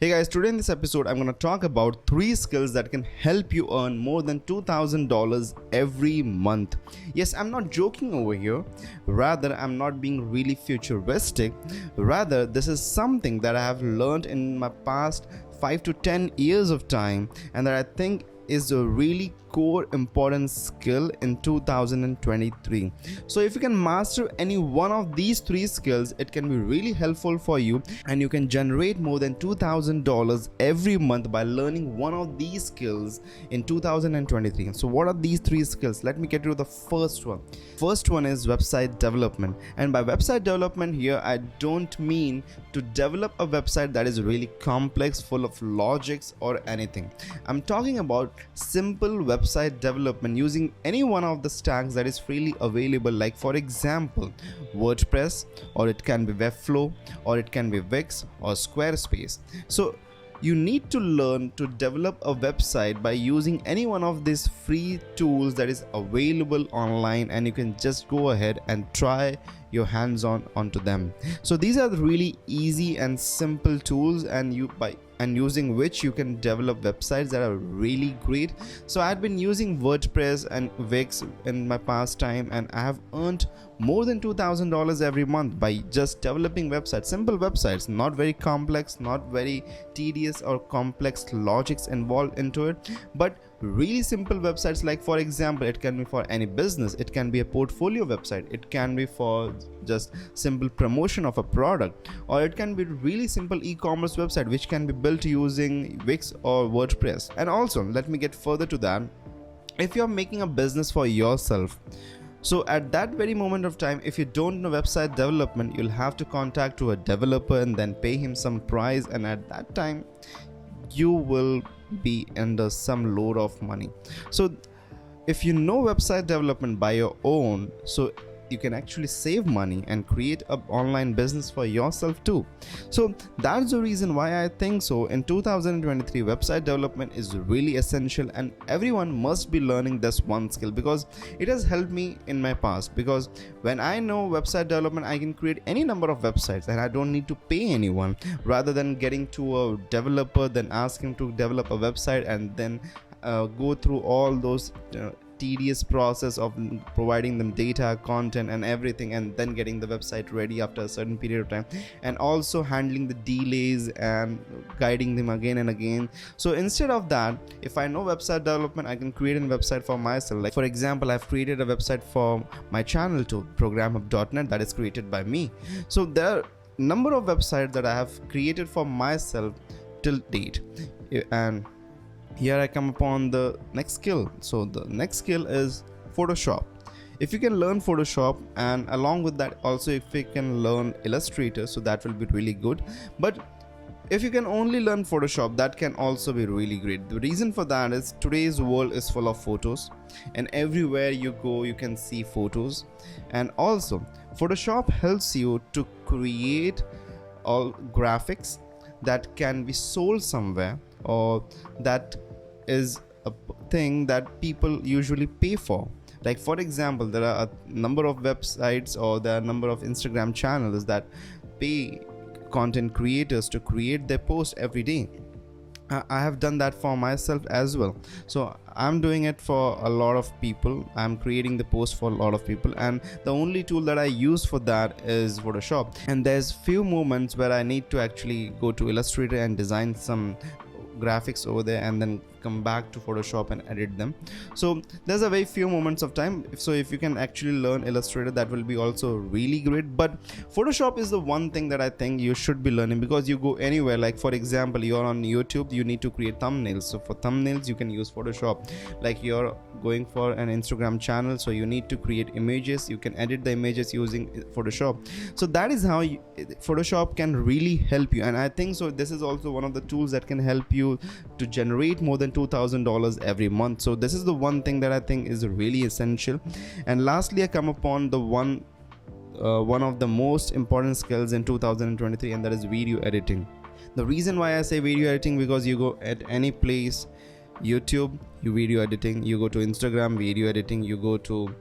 Hey guys, today in this episode I'm going to talk about 3 skills that can help you earn more than $2,000 every month. Yes, I'm not joking over here. Rather, I'm not being really futuristic. Rather, this is something that I have learned in my past 5 to 10 years of time and that I think is a really core important skill in 2023. So if you can master any one of these 3 skills, it can be really helpful for you and you can generate more than $2,000 every month by learning one of these skills in 2023. So what are these 3 skills? Let me get to the first one. First one is website development, and by website development here I don't mean to develop a website that is really complex, full of logics or anything. I'm talking about simple website development using any one of the stacks that is freely available, like for example WordPress, or it can be Webflow, or it can be Wix or Squarespace. So you need to learn to develop a website by using any one of these free tools that is available online, and you can just go ahead and try your hands onto them. So these are the really easy and simple tools, and using which you can develop websites that are really great. So I had been using WordPress and Wix in my past time, and I have earned more than $2,000 every month by just developing websites, simple websites, not very complex, not very tedious or complex logics involved into it, but really simple websites. Like for example, it can be for any business, it can be a portfolio website, it can be for just simple promotion of a product, or it can be really simple e-commerce website which can be built using Wix or WordPress. And also, let me get further to that, if you're making a business for yourself, so at that very moment of time, if you don't know website development, you'll have to contact to a developer and then pay him some price, and at that time you will be under some load of money. So if you know website development by your own, so you can actually save money and create an online business for yourself too. So that's the reason why I think so in 2023 website development is really essential, and everyone must be learning this one skill because it has helped me in my past. Because when I know website development, I can create any number of websites and I don't need to pay anyone, rather than getting to a developer, then ask him to develop a website and then go through all those tedious process of providing them data, content and everything, and then getting the website ready after a certain period of time, and also handling the delays and guiding them again and again. So instead of that, if I know website development, I can create a website for myself. Like for example, I've created a website for my channel too, ProgramHub.net, that is created by me. So there are a number of websites that I have created for myself till date. And here I come upon the next skill. So the next skill is Photoshop. If you can learn Photoshop, and along with that also if you can learn Illustrator, so that will be really good. But if you can only learn Photoshop, that can also be really great. The reason for that is today's world is full of photos, and everywhere you go you can see photos. And also Photoshop helps you to create all graphics that can be sold somewhere, or that is a thing that people usually pay for. Like for example, there are a number of websites, or there are a number of Instagram channels that pay content creators to create their post every day. I have done that for myself as well. So I'm doing it for a lot of people. I'm creating the post for a lot of people, and the only tool that I use for that is Photoshop. And there's few moments where I need to actually go to Illustrator and design some graphics over there and then come back to Photoshop and edit them. So there's a very few moments of time. So if you can actually learn Illustrator, that will be also really great. But Photoshop is the one thing that I think you should be learning, because you go anywhere. Like for example, you're on YouTube, you need to create thumbnails. So for thumbnails you can use Photoshop. Like you're going for an Instagram channel, so you need to create images, you can edit the images using Photoshop. So that is how Photoshop can really help you. And I think so this is also one of the tools that can help you to generate more than $2,000 every month. So this is the one thing that I think is really essential. And lastly, I come upon the one of the most important skills in 2023, and that is video editing. The reason why I say video editing, because you go at any place, YouTube, you video editing, you go to Instagram, video editing, you go to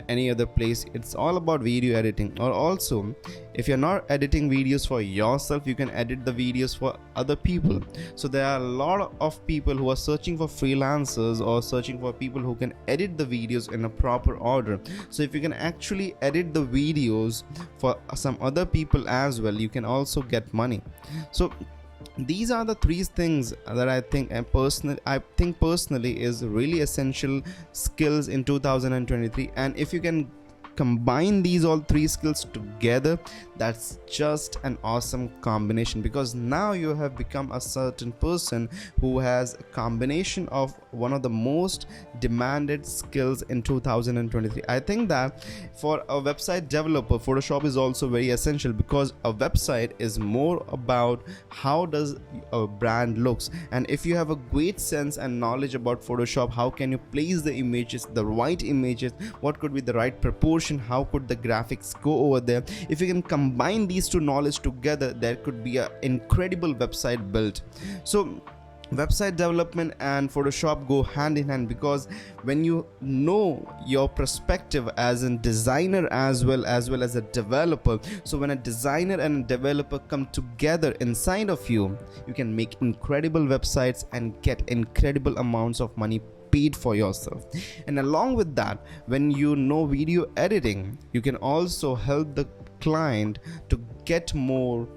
any other place. It's all about video editing. Or also, if you're not editing videos for yourself, you can edit the videos for other people. So there are a lot of people who are searching for freelancers or searching for people who can edit the videos in a proper order. So if you can actually edit the videos for some other people as well, you can also get money. So these are the three things that I think personally is really essential skills in 2023. And if you can combine these all three skills together, that's just an awesome combination, because now you have become a certain person who has a combination of one of the most demanded skills in 2023. I think that for a website developer, Photoshop is also very essential, because a website is more about how does a brand looks, and if you have a great sense and knowledge about Photoshop, how can you place the images, the right images, what could be the right proportion, how could the graphics go over there. If you can combine these two knowledge together, there could be an incredible website built. So website development and Photoshop go hand in hand, because when you know your perspective as a designer as well as a developer, so when a designer and a developer come together inside of you, you can make incredible websites and get incredible amounts of money paid for yourself. And along with that, when you know video editing, you can also help the client to get more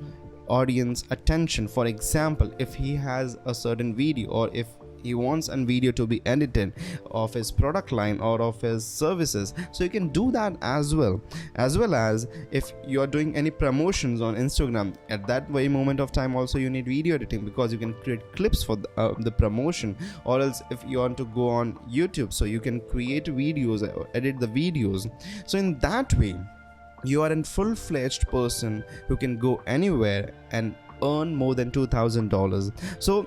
audience attention. For example, if he has a certain video, or if he wants a video to be edited of his product line or of his services, so you can do that as well as if you are doing any promotions on Instagram, at that very moment of time also you need video editing, because you can create clips for the promotion. Or else if you want to go on YouTube, so you can create videos or edit the videos. So in that way, you are a full-fledged person who can go anywhere and earn more than $2,000. So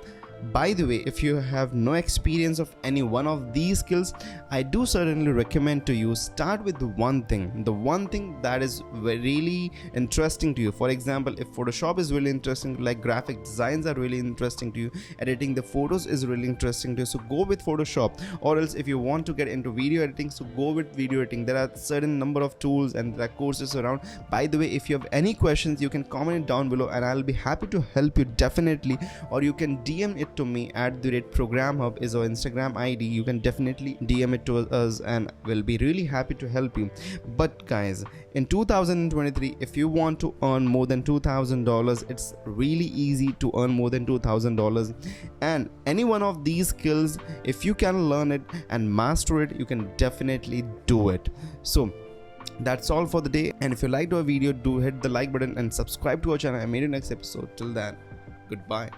by the way, if you have no experience of any one of these skills, I do certainly recommend to you start with the one thing that is really interesting to you. For example, if Photoshop is really interesting, like graphic designs are really interesting to you, editing the photos is really interesting to you, so go with Photoshop. Or else if you want to get into video editing, so go with video editing. There are certain number of tools and there are courses around. By the way, if you have any questions, you can comment it down below and I'll be happy to help you definitely. Or you can DM it to me at @ProgramHub is our Instagram ID. You can definitely DM it to us and we'll be really happy to help you. But guys, in 2023, if you want to earn more than $2,000, it's really easy to earn more than $2,000. And any one of these skills, if you can learn it and master it, you can definitely do it. So that's all for the day, and if you liked our video, do hit the like button and subscribe to our channel. I made a next episode. Till then, goodbye.